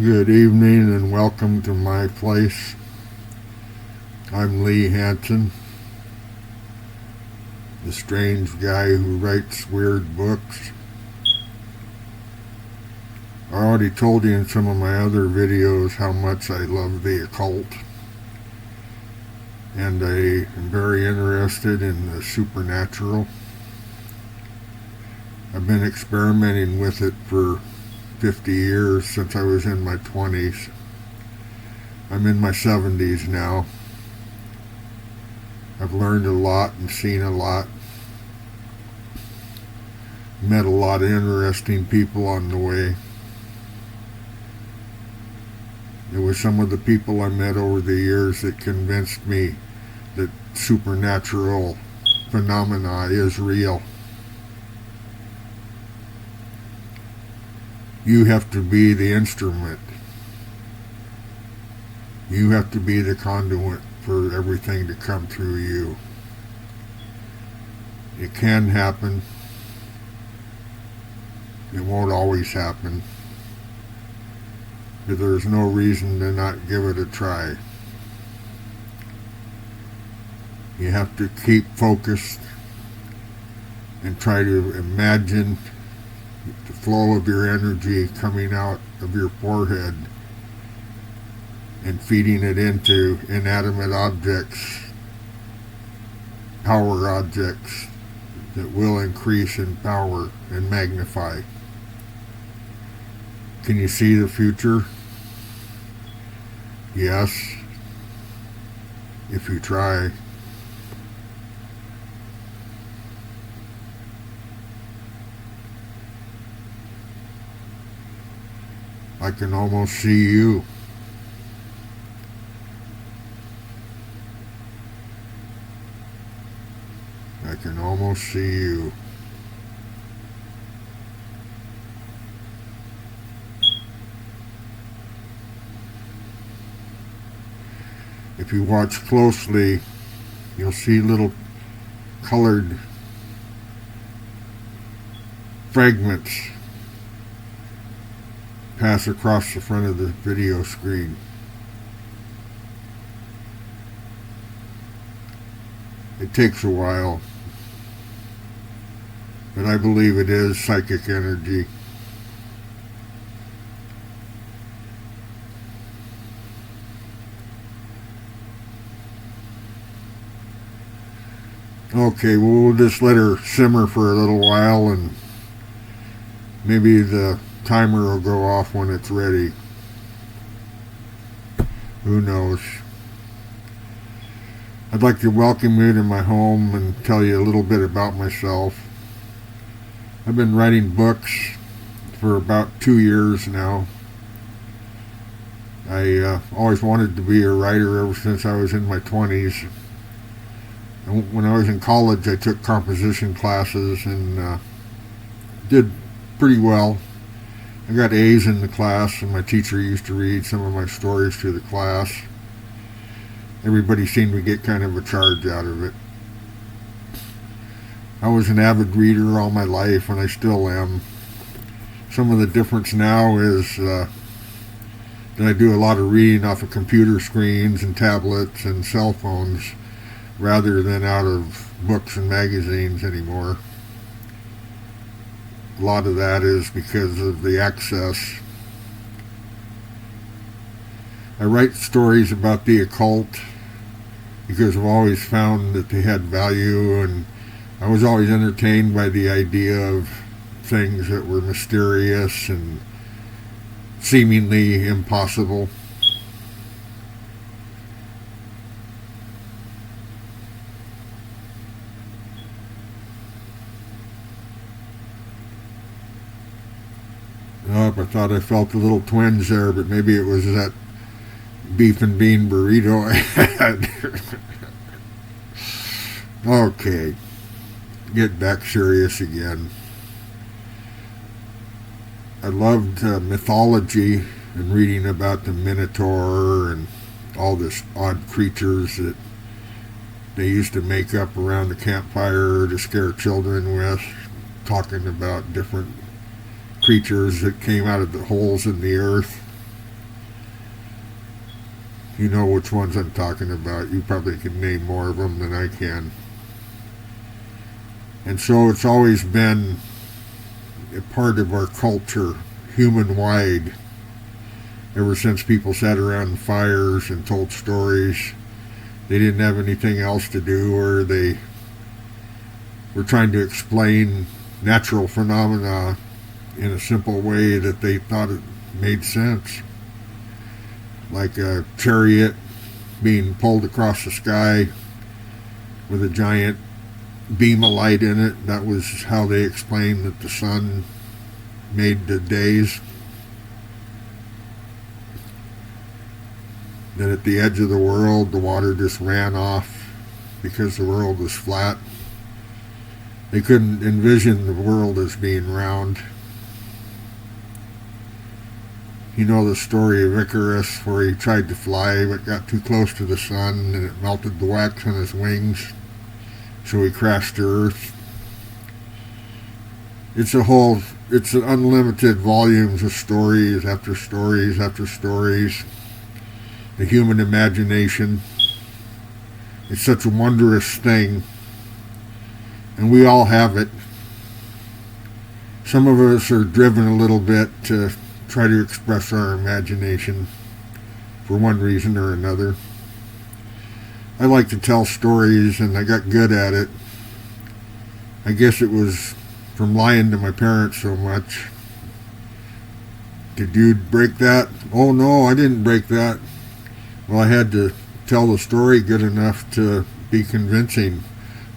Good evening and welcome to my place. I'm Hanson, the strange guy who writes weird books. I already told you in some of my other videos how much I love the occult, and I am very interested in the supernatural. I've been experimenting with it for 50 years since I was in my 20s. I'm in my 70s now. I've learned a lot and seen a lot. Met a lot of interesting people on the way. It was some of the people I met over the years that convinced me that supernatural phenomena is real. You have to be the instrument. You have to be the conduit for everything to come through you. It can happen. It won't always happen. But there's no reason to not give it a try. You have to keep focused and try to imagine the flow of your energy coming out of your forehead and feeding it into inanimate objects, power objects that will increase in power and magnify. Can you see the future? Yes, if you try. I can almost see you. I can almost see you. If you watch closely, you'll see little colored fragments pass across the front of the video screen. It takes a while, but I believe it is psychic energy. Okay, well, we'll just let her simmer for a little while, and maybe the timer will go off when it's ready. Who knows? I'd like to welcome you to my home and tell you a little bit about myself. I've been writing books for about 2 years now. I always wanted to be a writer ever since I was in my 20s. When I was in college, I took composition classes and did pretty well. I got A's in the class, and my teacher used to read some of my stories to the class. Everybody seemed to get kind of a charge out of it. I was an avid reader all my life, and I still am. Some of the difference now is that I do a lot of reading off of computer screens and tablets and cell phones rather than out of books and magazines anymore. A lot of that is because of the access. I write stories about the occult because I've always found that they had value, and I was always entertained by the idea of things that were mysterious and seemingly impossible. Oh, I thought I felt a little twinge there, but maybe it was that beef and bean burrito I had. Okay, get back serious again. I loved mythology and reading about the Minotaur and all this odd creatures that they used to make up around the campfire to scare children with, talking about different creatures that came out of the holes in the earth. You know which ones I'm talking about. You probably can name more of them than I can. And so it's always been a part of our culture, human-wide, ever since people sat around fires and told stories. They didn't have anything else to do, or they were trying to explain natural phenomena in a simple way that they thought it made sense. Like a chariot being pulled across the sky with a giant beam of light in it. That was how they explained that the sun made the days. That at the edge of the world, the water just ran off because the world was flat. They couldn't envision the world as being round. You know the story of Icarus, where he tried to fly but got too close to the sun and it melted the wax on his wings, so he crashed to Earth. It's an unlimited volumes of stories after stories after stories. The human imagination. It's such a wondrous thing, and we all have it. Some of us are driven a little bit to try to express our imagination for one reason or another. I like to tell stories, and I got good at it. I guess it was from lying to my parents so much. Did you break that? Oh no, I didn't break that. Well, I had to tell the story good enough to be convincing.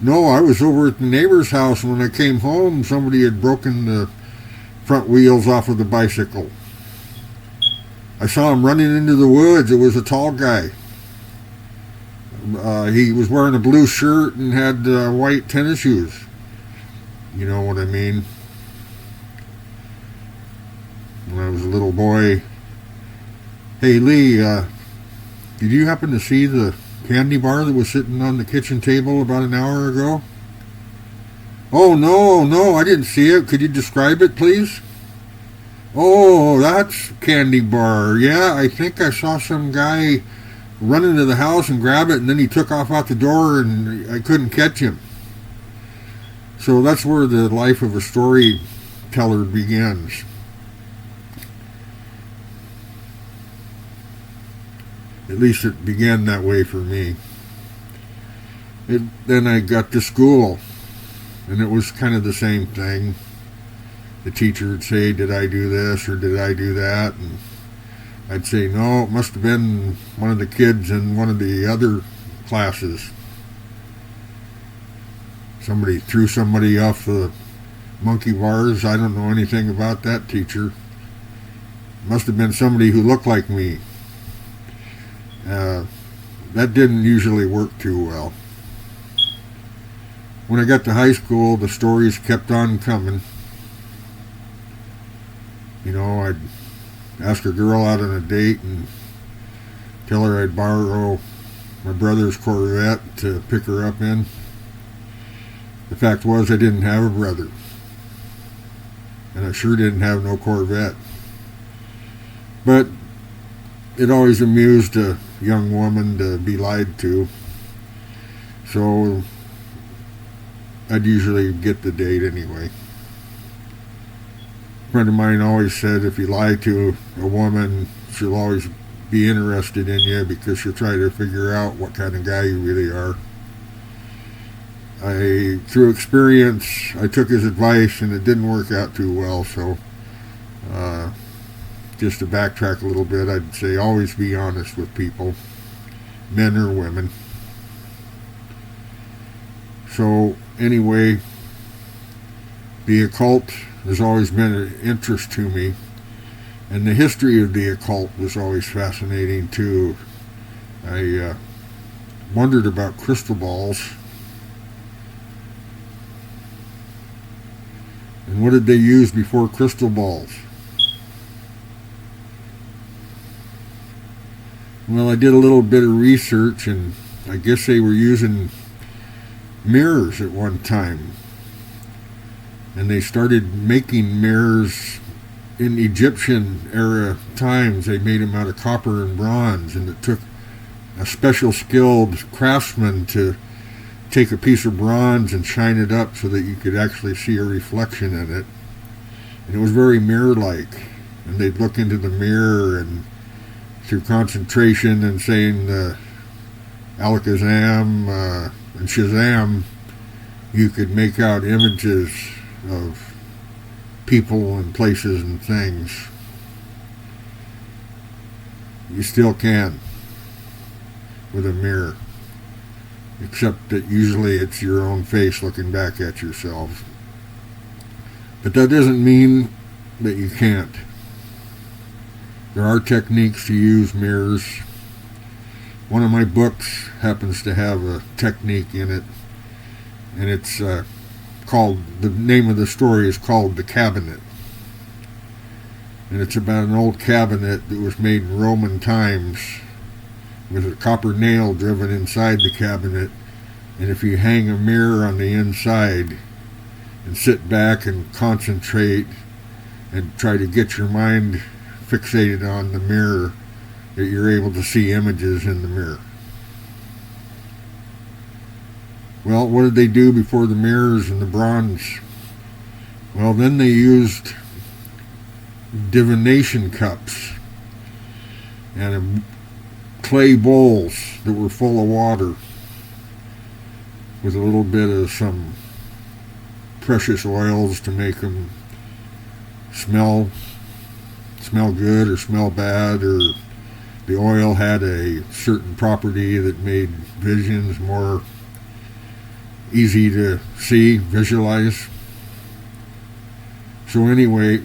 No, I was over at the neighbor's house, and when I came home, somebody had broken the front wheels off of the bicycle. I saw him running into the woods. It was a tall guy. He was wearing a blue shirt and had white tennis shoes. You know what I mean? When I was a little boy. Hey, Lee, did you happen to see the candy bar that was sitting on the kitchen table about an hour ago? Oh, no, I didn't see it. Could you describe it, please? Oh, that's candy bar. Yeah, I think I saw some guy run into the house and grab it, and then he took off out the door, and I couldn't catch him. So that's where the life of a storyteller begins. At least it began that way for me. Then I got to school, and it was kind of the same thing. The teacher would say, did I do this or did I do that? And I'd say, no, it must have been one of the kids in one of the other classes. Somebody threw somebody off the monkey bars. I don't know anything about that teacher. Must have been somebody who looked like me. That didn't usually work too well. When I got to high school, the stories kept on coming. You know, I'd ask a girl out on a date and tell her I'd borrow my brother's Corvette to pick her up in. The fact was, I didn't have a brother. And I sure didn't have no Corvette. But it always amused a young woman to be lied to. So I'd usually get the date anyway. A friend of mine always said if you lie to a woman, she'll always be interested in you because she'll try to figure out what kind of guy you really are. Through experience, I took his advice and it didn't work out too well, so just to backtrack a little bit, I'd say always be honest with people, men or women. So anyway, the occult has always been an interest to me, and the history of the occult was always fascinating too. I wondered about crystal balls. And what did they use before crystal balls? Well, I did a little bit of research, and I guess they were using mirrors at one time. And they started making mirrors in Egyptian era times. They made them out of copper and bronze, and it took a special skilled craftsman to take a piece of bronze and shine it up so that you could actually see a reflection in it. And it was very mirror-like. And they'd look into the mirror, and through concentration and saying Alakazam and Shazam, you could make out images of people and places and things. You still can with a mirror, except that usually it's your own face looking back at yourself. But that doesn't mean that you can't. There are techniques to use mirrors. One of my books happens to have a technique in it, and it's called, the name of the story is called The Cabinet. And it's about an old cabinet that was made in Roman times with a copper nail driven inside the cabinet. And if you hang a mirror on the inside and sit back and concentrate and try to get your mind fixated on the mirror, that you're able to see images in the mirror. Well, what did they do before the mirrors and the bronze? Well, then they used divination cups and clay bowls that were full of water with a little bit of some precious oils to make them smell good or smell bad, or the oil had a certain property that made visions more easy to see, visualize. So anyway,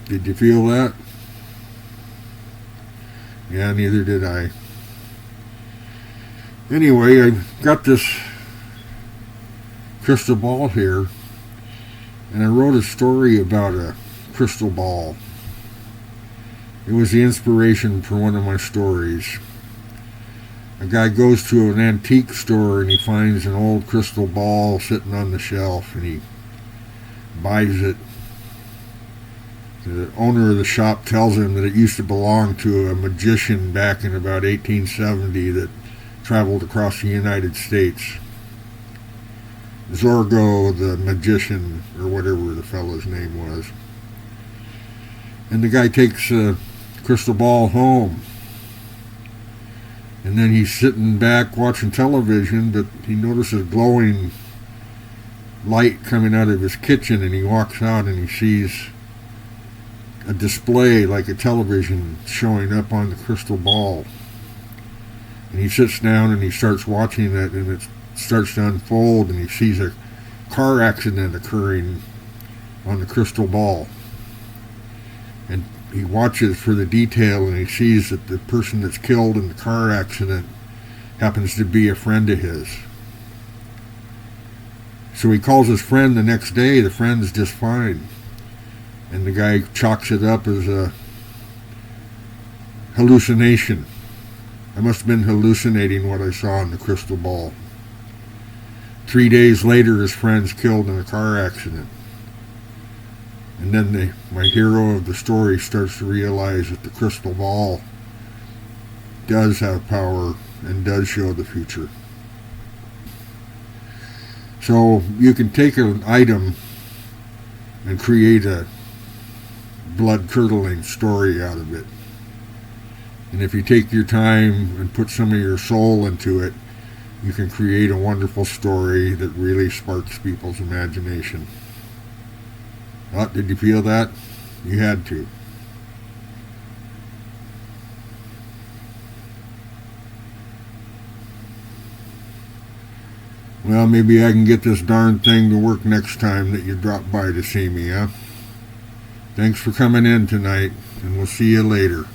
did you feel that? Yeah, neither did I. Anyway, I got this crystal ball here, and I wrote a story about a crystal ball. It was the inspiration for one of my stories. A guy goes to an antique store and he finds an old crystal ball sitting on the shelf, and he buys it. The owner of the shop tells him that it used to belong to a magician back in about 1870 that traveled across the United States. Zorgo the magician, or whatever the fellow's name was. And the guy takes a crystal ball home. And then he's sitting back watching television, but he notices glowing light coming out of his kitchen, and he walks out and he sees a display like a television showing up on the crystal ball. And he sits down and he starts watching it, and it starts to unfold, and he sees a car accident occurring on the crystal ball. And he watches for the detail, and he sees that the person that's killed in the car accident happens to be a friend of his. So he calls his friend the next day. The friend's just fine. And the guy chalks it up as a hallucination. I must have been hallucinating what I saw in the crystal ball. 3 days later, his friend's killed in a car accident. And then my hero of the story starts to realize that the crystal ball does have power and does show the future. So you can take an item and create a blood-curdling story out of it. And if you take your time and put some of your soul into it, you can create a wonderful story that really sparks people's imagination. Oh, did you feel that? You had to. Well, maybe I can get this darn thing to work next time that you drop by to see me, huh? Thanks for coming in tonight, and we'll see you later.